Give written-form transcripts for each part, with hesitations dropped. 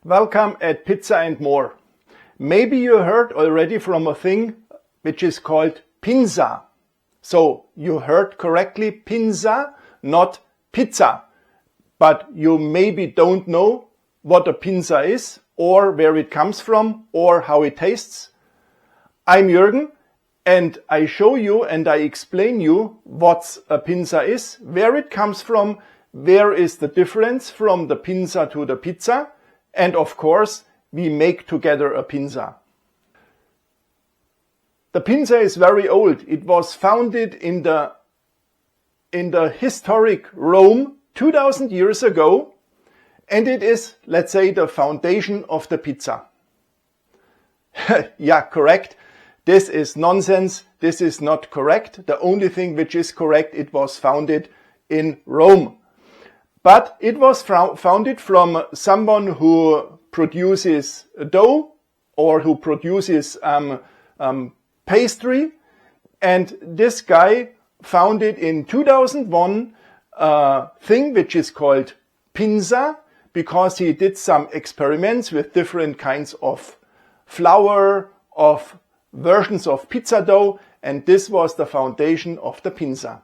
Welcome at Pizza and More. Maybe you heard already from a thing which is called Pinsa. So you heard correctly, Pinsa, not pizza. But you maybe don't know what a Pinsa is, or where it comes from, or how it tastes. I'm Jürgen, and I show you and I explain you what a Pinsa is, where it comes from, where is the difference from the Pinsa to the pizza, and of course, we make together a Pinsa. The Pinsa is very old. It was founded in the historic Rome 2000 years ago, and it is, let's say, the foundation of the pizza. Yeah, correct. This is nonsense. This is not correct. The only thing which is correct, it was founded in Rome. But it was founded from someone who produces dough or who produces pastry. And this guy founded in 2001 a thing which is called Pinsa, because he did some experiments with different kinds of flour, of versions of pizza dough, and this was the foundation of the Pinsa.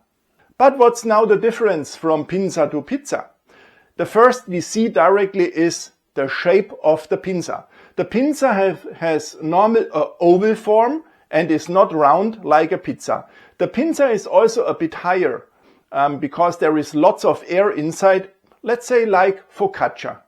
But what's now the difference from Pinsa to pizza? The first we see directly is the shape of the Pinsa. The Pinsa has normal oval form and is not round like a pizza. The Pinsa is also a bit higher because there is lots of air inside, let's say like focaccia.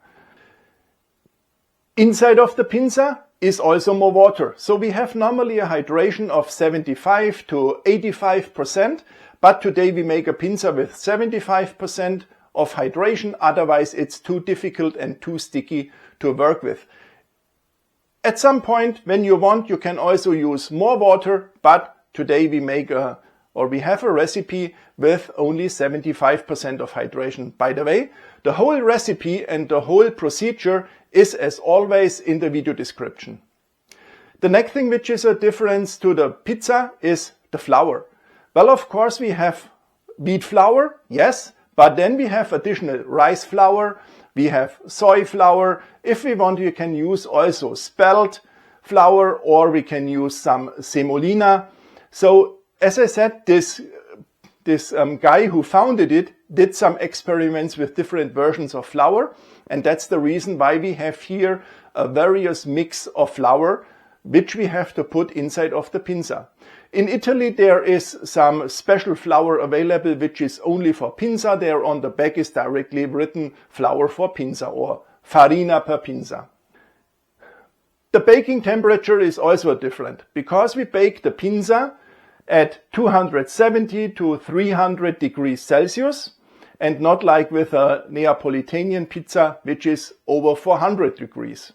Inside of the Pinsa is also more water. So we have normally a hydration of 75 to 85%, but today we make a Pinsa with 75% of hydration, otherwise it's too difficult and too sticky to work with. At some point, when you want, you can also use more water, but today we have a recipe with only 75% of hydration. By the way, the whole recipe and the whole procedure is as always in the video description. The next thing which is a difference to the pizza is the flour. Well, of course we have wheat flour, yes, but then we have additional rice flour, we have soy flour. If we want, you can use also spelt flour, or we can use some semolina. So as I said, this guy who founded it did some experiments with different versions of flour, and that's the reason why we have here a various mix of flour which we have to put inside of the Pinsa. In Italy there is some special flour available which is only for Pinsa. There on the back is directly written flour for Pinsa or farina per Pinsa. The baking temperature is also different because we bake the Pinsa at 270 to 300 degrees Celsius and not like with a Neapolitan pizza which is over 400 degrees.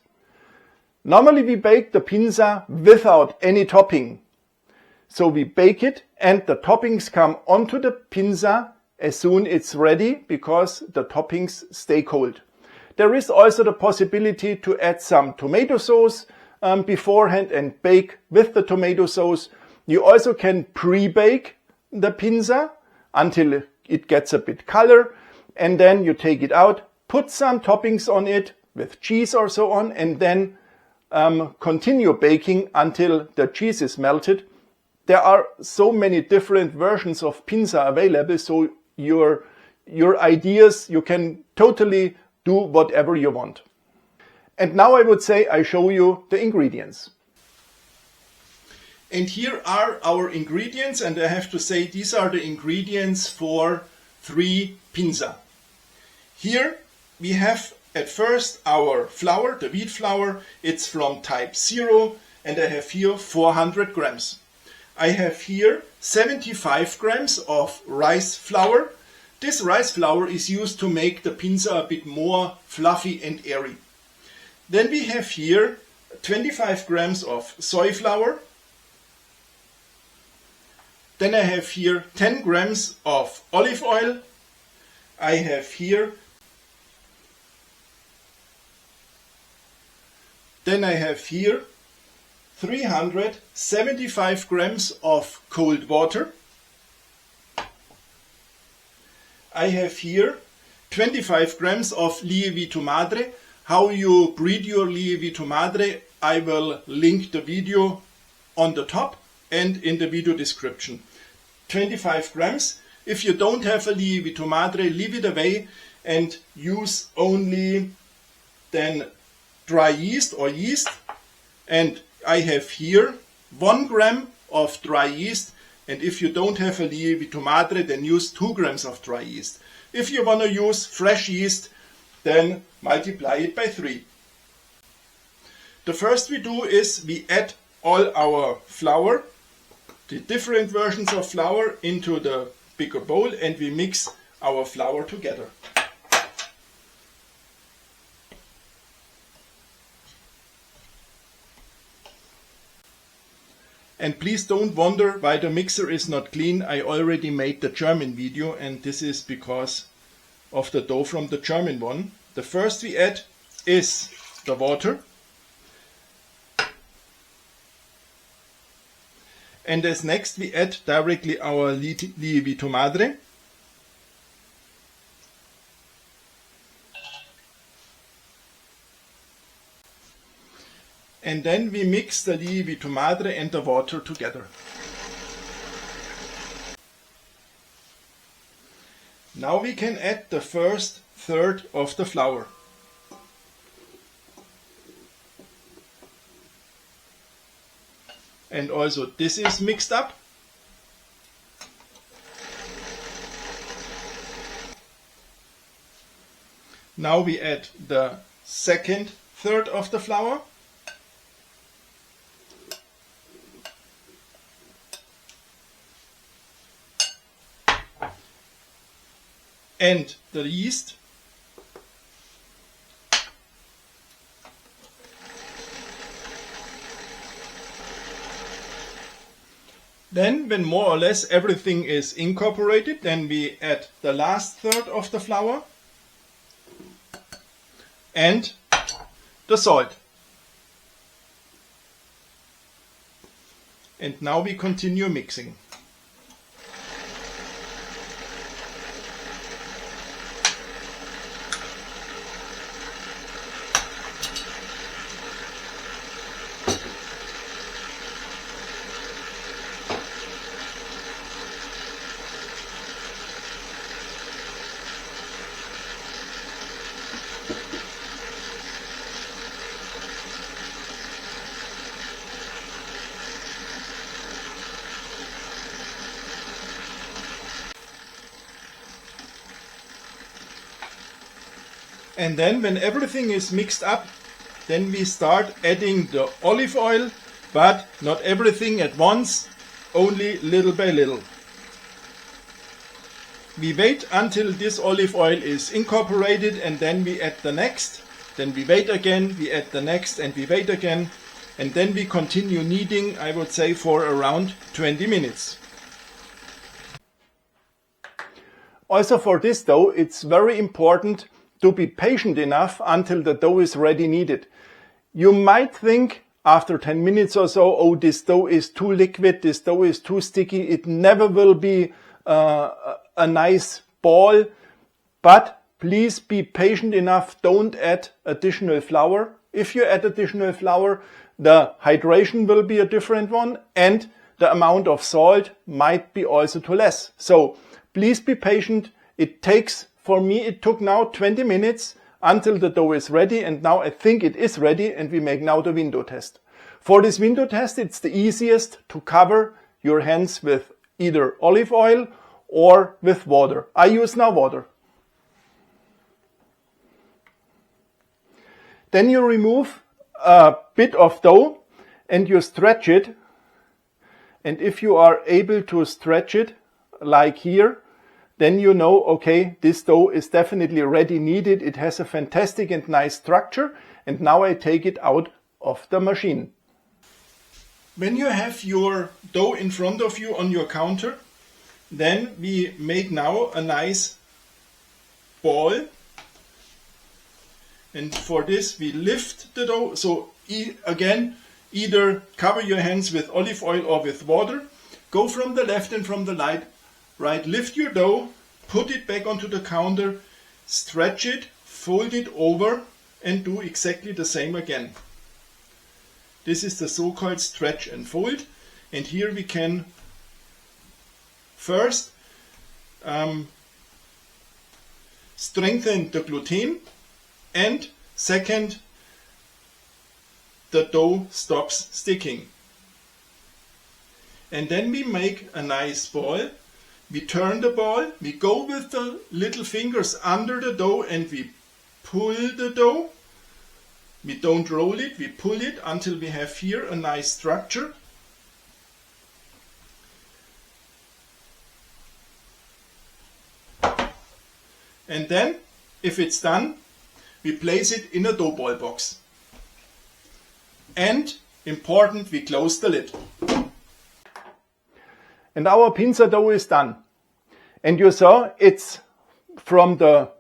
Normally we bake the Pinsa without any topping. So we bake it and the toppings come onto the Pinsa as soon as it's ready because the toppings stay cold. There is also the possibility to add some tomato sauce beforehand and bake with the tomato sauce. You also can pre-bake the Pinsa until it gets a bit color, and then you take it out, put some toppings on it with cheese or so on, and then continue baking until the cheese is melted. There are so many different versions of Pinsa available, so your ideas, you can totally do whatever you want. And now I would say I show you the ingredients. And here are our ingredients, and I have to say these are the ingredients for 3 Pinsa. Here we have at first our flour, the wheat flour. It's from type 0, and I have here 400 grams. I have here 75 grams of rice flour. This rice flour is used to make the Pinsa a bit more fluffy and airy. Then we have here 25 grams of soy flour. Then I have here 10 grams of olive oil. I have here 375 grams of cold water. I have here 25 grams of lievito madre. how you breed your lievito madre, I will link the video on the top and in the video description. 25 grams. If you don't have a lievito madre, leave it away and use only then dry yeast or yeast. And I have here 1 gram of dry yeast, and if you don't have a lievito madre, then use 2 grams of dry yeast. If you want to use fresh yeast, then multiply it by 3. The first we do is we add all our flour, the different versions of flour, into the bigger bowl, and we mix our flour together. And please don't wonder why the mixer is not clean. I already made the German video, and this is because of the dough from the German one. The first we add is the water. And as next we add directly our lievito madre. And then we mix the lievito madre and the water together. Now we can add the first third of the flour. And also this is mixed up. Now we add the second third of the flour. And the yeast. Then, when more or less everything is incorporated, then we add the last third of the flour and the salt. And now we continue mixing. And then when everything is mixed up, then we start adding the olive oil, but not everything at once, only little by little. We wait until this olive oil is incorporated, and then we add the next. Then we wait again, we add the next, and we wait again. And then we continue kneading, I would say, for around 20 minutes. Also for this dough, it's very important to be patient enough until the dough is ready kneaded. You might think after 10 minutes or so, oh, this dough is too liquid, this dough is too sticky, it never will be a nice ball. But please be patient enough, don't add additional flour. If you add additional flour, the hydration will be a different one, and the amount of salt might be also too less. So please be patient. It takes, for me, it took now 20 minutes until the dough is ready, and now I think it is ready, and we make now the window test. For this window test, it's the easiest to cover your hands with either olive oil or with water. I use now water. Then you remove a bit of dough and you stretch it. And if you are able to stretch it like here, then you know, okay, this dough is definitely ready kneaded. It has a fantastic and nice structure. And now I take it out of the machine. When you have your dough in front of you on your counter, then we make now a nice ball. And for this we lift the dough. So again, either cover your hands with olive oil or with water. Go from the left and from the right, lift your dough, put it back onto the counter, stretch it, fold it over and do exactly the same again. This is the so-called stretch and fold, and here we can first strengthen the gluten, and second, the dough stops sticking. And then we make a nice ball. We turn the ball, we go with the little fingers under the dough and we pull the dough. We don't roll it, we pull it until we have here a nice structure. And then, if it's done, we place it in a dough ball box. And, important, we close the lid. And our pinsa dough is done. And you saw it's from the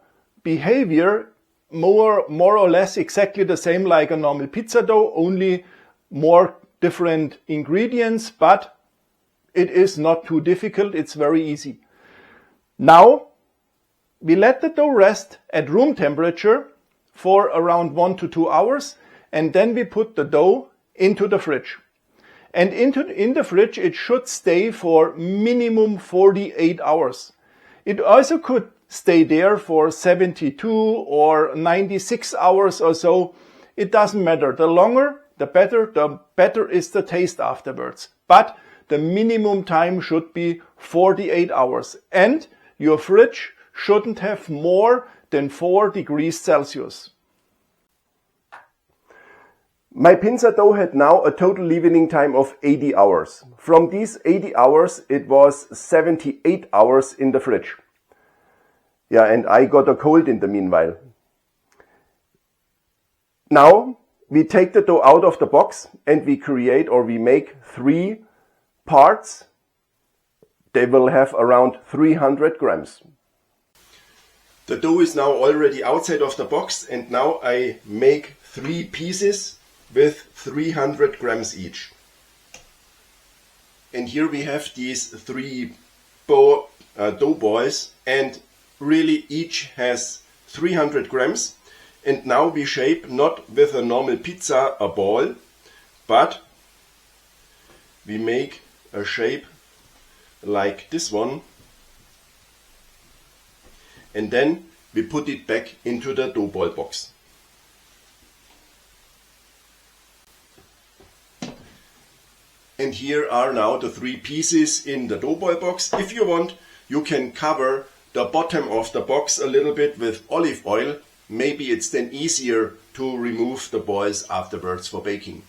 behavior more or less exactly the same like a normal pizza dough, only more different ingredients, but it is not too difficult, it's very easy. Now we let the dough rest at room temperature for around 1 to 2 hours, and then we put the dough into the fridge. And in the fridge it should stay for minimum 48 hours. It also could stay there for 72 or 96 hours or so. It doesn't matter. The longer, the better is the taste afterwards. But the minimum time should be 48 hours. And your fridge shouldn't have more than 4 degrees Celsius. My pinsa dough had now a total leavening time of 80 hours. From these 80 hours, it was 78 hours in the fridge. Yeah, and I got a cold in the meanwhile. Now, we take the dough out of the box and we make 3 parts. They will have around 300 grams. The dough is now already outside of the box, and now I make 3 pieces with 300 grams each. And here we have these 3 dough balls, and really each has 300 grams. And now we shape not with a normal pizza a ball, but we make a shape like this one, and then we put it back into the dough ball box. And here are now the 3 pieces in the dough ball box. If you want, you can cover the bottom of the box a little bit with olive oil. Maybe it's then easier to remove the balls afterwards for baking.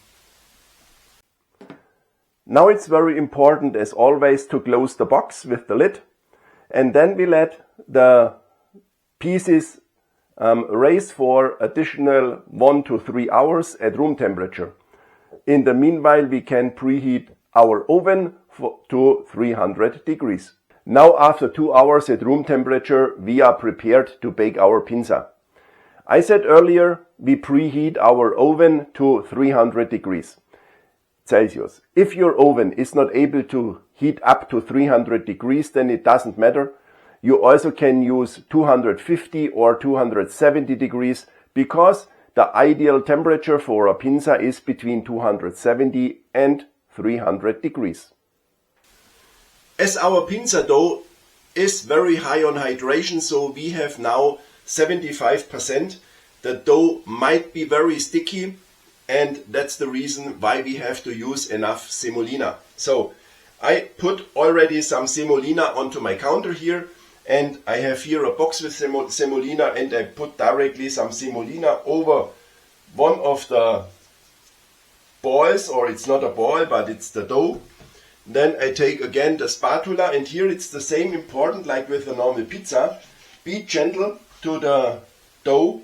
Now it's very important, as always, to close the box with the lid, and then we let the pieces raise for additional 1 to 3 hours at room temperature. In the meanwhile, we can preheat our oven to 300 degrees. Now, after 2 hours at room temperature, we are prepared to bake our pinsa. I said earlier, we preheat our oven to 300 degrees Celsius. If your oven is not able to heat up to 300 degrees, then it doesn't matter. You also can use 250 or 270 degrees because the ideal temperature for a pinsa is between 270 and 300 degrees. As our pinsa dough is very high on hydration, so we have now 75%, the dough might be very sticky, and that's the reason why we have to use enough semolina. So I put already some semolina onto my counter here, and I have here a box with semolina, and I put directly some semolina over one of the balls, or it's not a ball, but it's the dough. Then I take again the spatula, and here it's the same important like with a normal pizza. Be gentle to the dough,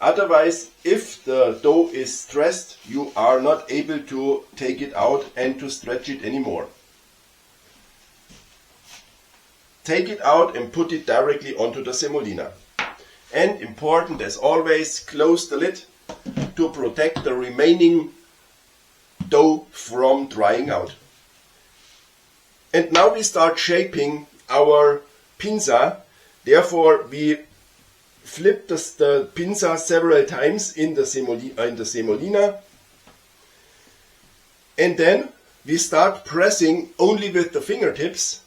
otherwise if the dough is stressed, you are not able to take it out and to stretch it anymore. Take it out and put it directly onto the semolina. And important as always, close the lid to protect the remaining dough from drying out. And now we start shaping our pinsa. Therefore we flip the pinza several times in the semolina, and then we start pressing only with the fingertips,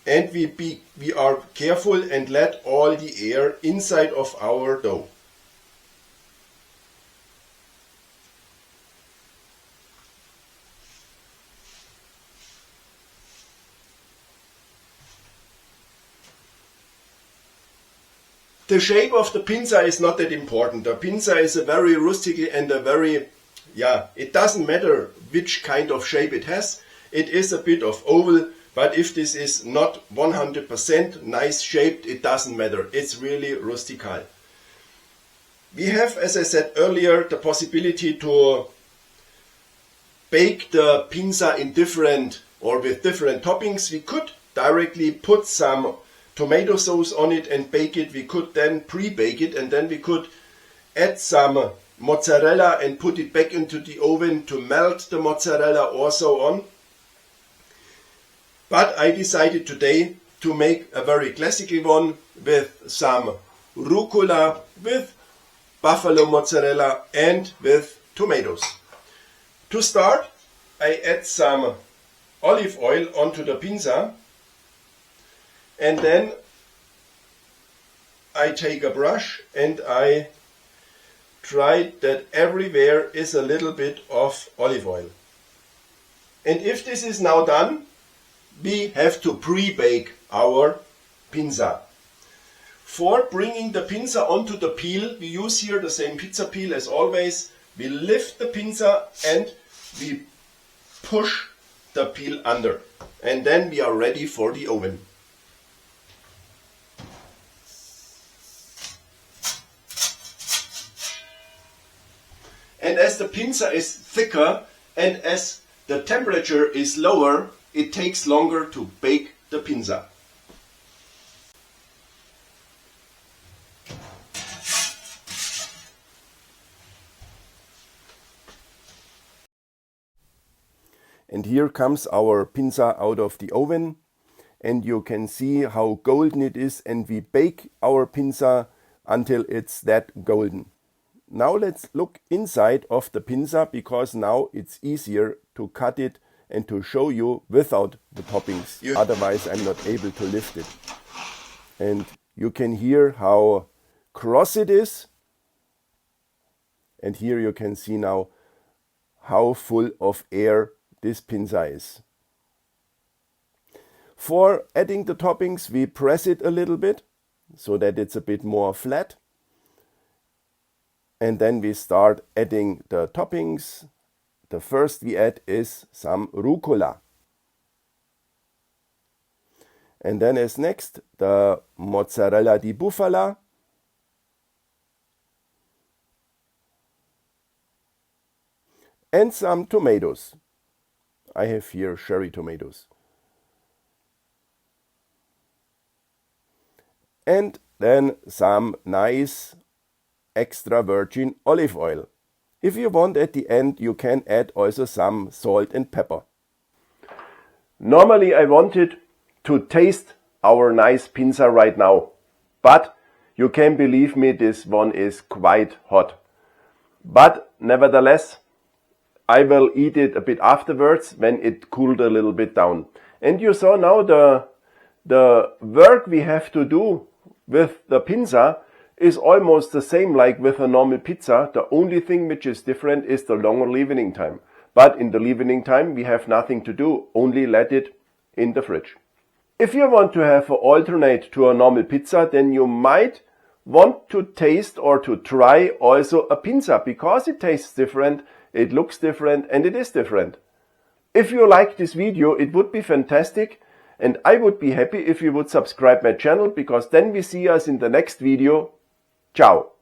and we are careful and let all the air inside of our dough. The shape of the pinza is not that important. The pinza is a very rustic and a very, it doesn't matter which kind of shape it has. It is a bit of oval, but if this is not 100% nice shaped, it doesn't matter. It's really rustical. We have, as I said earlier, the possibility to bake the pinza in different or with different toppings. We could directly put some tomato sauce on it and bake it. We could then pre-bake it, and then we could add some mozzarella and put it back into the oven to melt the mozzarella or so on. But I decided today to make a very classical one with some rucola, with buffalo mozzarella and with tomatoes. To start, I add some olive oil onto the pinza. And then I take a brush and I try that everywhere is a little bit of olive oil. And if this is now done, we have to pre-bake our pinza. For bringing the pinza onto the peel, we use here the same pizza peel as always. We lift the pinza and we push the peel under. And then we are ready for the oven. And as the pinza is thicker and as the temperature is lower, it takes longer to bake the pinza. And here comes our pinza out of the oven, and you can see how golden it is, and we bake our pinza until it's that golden. Now let's look inside of the pinza, because now it's easier to cut it and to show you without the toppings. Otherwise I'm not able to lift it. And you can hear how cross it is. And here you can see now how full of air this pinza is. For adding the toppings, we press it a little bit so that it's a bit more flat. And then we start adding the toppings. The first we add is some rucola. And then as next, the mozzarella di bufala. And some tomatoes. I have here cherry tomatoes. And then some nice extra virgin olive oil. If you want at the end, you can add also some salt and pepper. Normally I wanted to taste our nice pinza right now, but you can believe me, this one is quite hot. But nevertheless, I will eat it a bit afterwards when it cooled a little bit down. And you saw now the work we have to do with the pinza is almost the same like with a normal pizza. The only thing which is different is the longer leavening time. But in the leavening time we have nothing to do, only let it in the fridge. If you want to have an alternate to a normal pizza, then you might want to taste or to try also a pinza, because it tastes different, it looks different, and it is different. If you like this video, it would be fantastic, and I would be happy if you would subscribe my channel, because then we see us in the next video. Ciao!